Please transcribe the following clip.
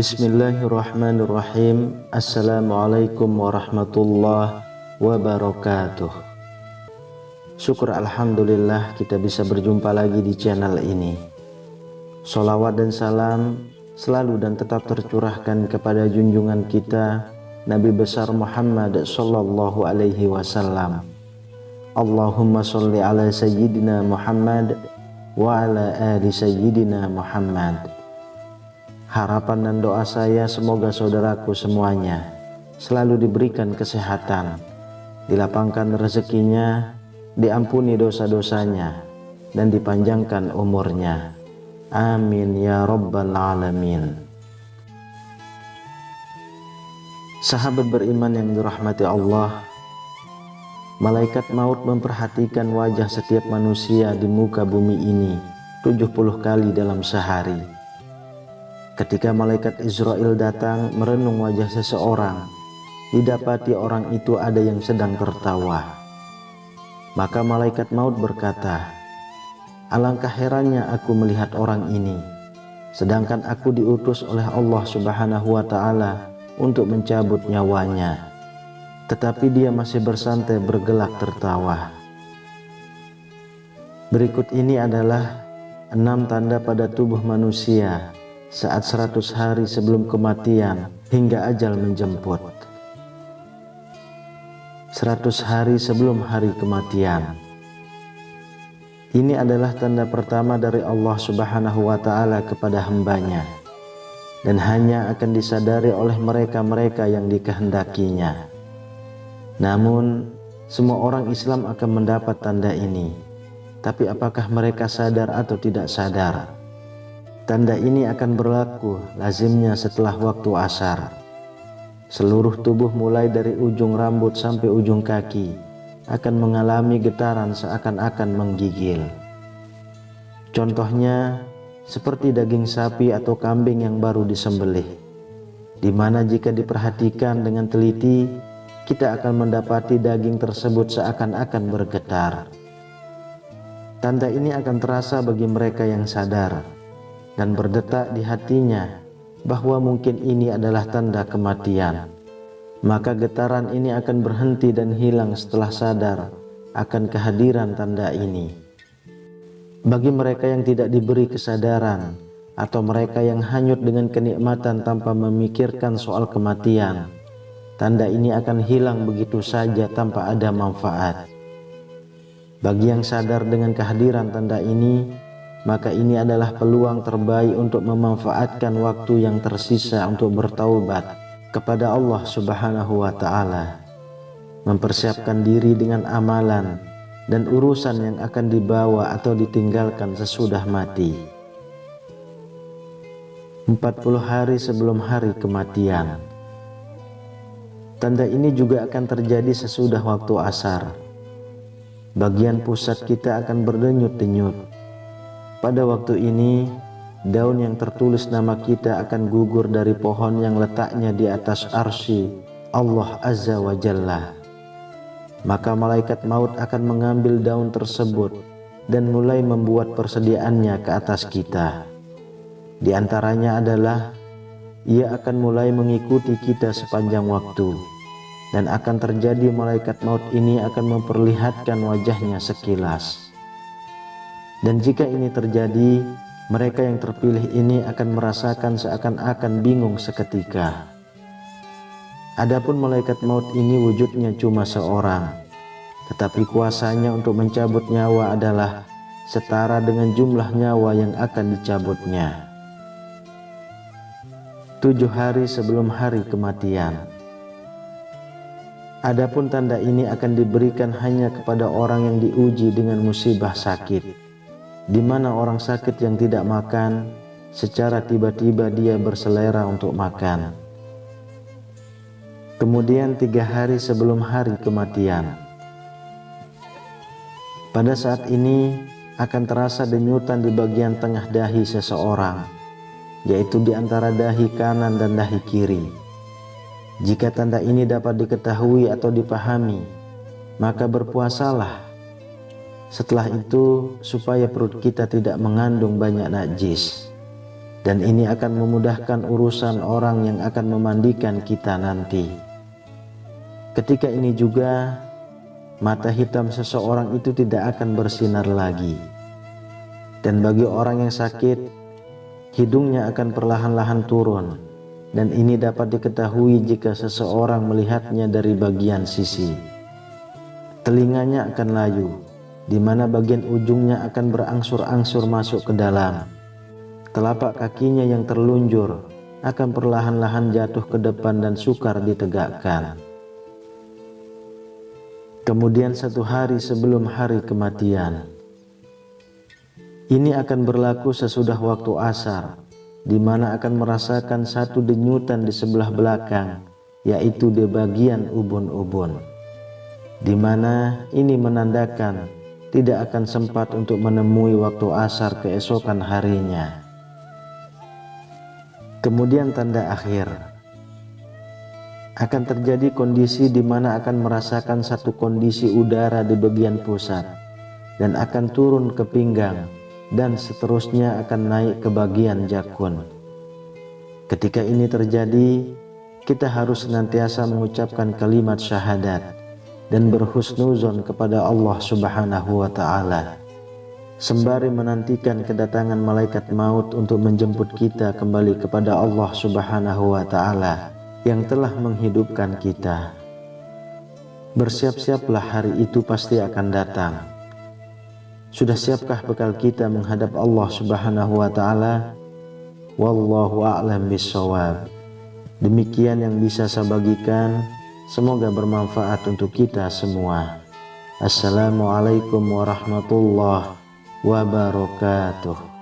Bismillahirrahmanirrahim. Assalamualaikum warahmatullahi wabarakatuh. Syukur alhamdulillah kita bisa berjumpa lagi di channel ini. Sholawat dan salam selalu dan tetap tercurahkan kepada junjungan kita Nabi besar Muhammad sallallahu alaihi wasallam. Allahumma sholli ala sayyidina Muhammad wa ala ali sayyidina Muhammad. Harapan dan doa saya semoga saudaraku semuanya selalu diberikan kesehatan, dilapangkan rezekinya, diampuni dosa-dosanya, dan dipanjangkan umurnya. Amin ya rabbal alamin. Sahabat beriman yang dirahmati Allah, malaikat maut memperhatikan wajah setiap manusia di muka bumi ini 70 kali dalam sehari. Ketika malaikat Israel datang merenung wajah seseorang, didapati orang itu ada yang sedang tertawa. Maka malaikat maut berkata, "Alangkah herannya aku melihat orang ini, sedangkan aku diutus oleh Allah Subhanahu wa Ta'ala untuk mencabut nyawanya, tetapi dia masih bersantai bergelak tertawa." Berikut ini adalah 6 tanda pada tubuh manusia saat 100 hari sebelum kematian hingga ajal menjemput. 100 hari sebelum hari kematian. Ini adalah tanda pertama dari Allah Subhanahu wa Ta'ala kepada hambanya, dan hanya akan disadari oleh mereka-mereka yang dikehendakinya. Namun semua orang Islam akan mendapat tanda ini, tapi apakah mereka sadar atau tidak sadar? Tanda ini akan berlaku lazimnya setelah waktu asar. Seluruh tubuh mulai dari ujung rambut sampai ujung kaki akan mengalami getaran seakan-akan menggigil. Contohnya seperti daging sapi atau kambing yang baru disembelih, di mana jika diperhatikan dengan teliti, kita akan mendapati daging tersebut seakan-akan bergetar. Tanda ini akan terasa bagi mereka yang sadar dan berdetak di hatinya bahwa mungkin ini adalah tanda kematian. Maka getaran ini akan berhenti dan hilang setelah sadar akan kehadiran tanda ini. Bagi mereka yang tidak diberi kesadaran atau mereka yang hanyut dengan kenikmatan tanpa memikirkan soal kematian, tanda ini akan hilang begitu saja tanpa ada manfaat. Bagi yang sadar dengan kehadiran tanda ini, maka ini adalah peluang terbaik untuk memanfaatkan waktu yang tersisa untuk bertaubat kepada Allah Subhanahu wa Ta'ala, mempersiapkan diri dengan amalan dan urusan yang akan dibawa atau ditinggalkan sesudah mati. 40 hari sebelum hari kematian. Tanda ini juga akan terjadi sesudah waktu asar. Bagian pusat kita akan berdenyut-denyut. Pada waktu ini, daun yang tertulis nama kita akan gugur dari pohon yang letaknya di atas arsy Allah Azza wa Jalla. Maka malaikat maut akan mengambil daun tersebut dan mulai membuat persediaannya ke atas kita. Di antaranya adalah, ia akan mulai mengikuti kita sepanjang waktu, dan akan terjadi malaikat maut ini akan memperlihatkan wajahnya sekilas. Dan jika ini terjadi, mereka yang terpilih ini akan merasakan seakan-akan bingung seketika. Adapun malaikat maut ini wujudnya cuma seorang, tetapi kuasanya untuk mencabut nyawa adalah setara dengan jumlah nyawa yang akan dicabutnya. 7 hari sebelum hari kematian. Adapun tanda ini akan diberikan hanya kepada orang yang diuji dengan musibah sakit, di mana orang sakit yang tidak makan, secara tiba-tiba dia berselera untuk makan. Kemudian 3 hari sebelum hari kematian. Pada saat ini akan terasa denyutan di bagian tengah dahi seseorang, yaitu di antara dahi kanan dan dahi kiri. Jika tanda ini dapat diketahui atau dipahami, maka berpuasalah. Setelah itu, supaya perut kita tidak mengandung banyak najis. Dan ini akan memudahkan urusan orang yang akan memandikan kita nanti. Ketika ini juga, mata hitam seseorang itu tidak akan bersinar lagi. Dan bagi orang yang sakit, hidungnya akan perlahan-lahan turun. Dan ini dapat diketahui jika seseorang melihatnya dari bagian sisi. Telinganya akan layu, di mana bagian ujungnya akan berangsur-angsur masuk ke dalam. Telapak kakinya yang terlunjur akan perlahan-lahan jatuh ke depan dan sukar ditegakkan. Kemudian 1 hari sebelum hari kematian. Ini akan berlaku sesudah waktu asar, di mana akan merasakan satu denyutan di sebelah belakang, yaitu di bagian ubun-ubun, di mana ini menandakan tidak akan sempat untuk menemui waktu asar keesokan harinya. Kemudian tanda akhir. Akan terjadi kondisi di mana akan merasakan satu kondisi udara di bagian pusat dan akan turun ke pinggang dan seterusnya akan naik ke bagian jakun. Ketika ini terjadi, kita harus senantiasa mengucapkan kalimat syahadat dan berhusnuzon kepada Allah Subhanahu wa Ta'ala, sembari menantikan kedatangan malaikat maut untuk menjemput kita kembali kepada Allah Subhanahu wa Ta'ala yang telah menghidupkan kita. Bersiap-siaplah, hari itu pasti akan datang. Sudah siapkah bekal kita menghadap Allah Subhanahu wa Ta'ala? Wallahu a'lam bishawab. Demikian yang bisa saya bagikan, semoga bermanfaat untuk kita semua. Assalamualaikum warahmatullahi wabarakatuh.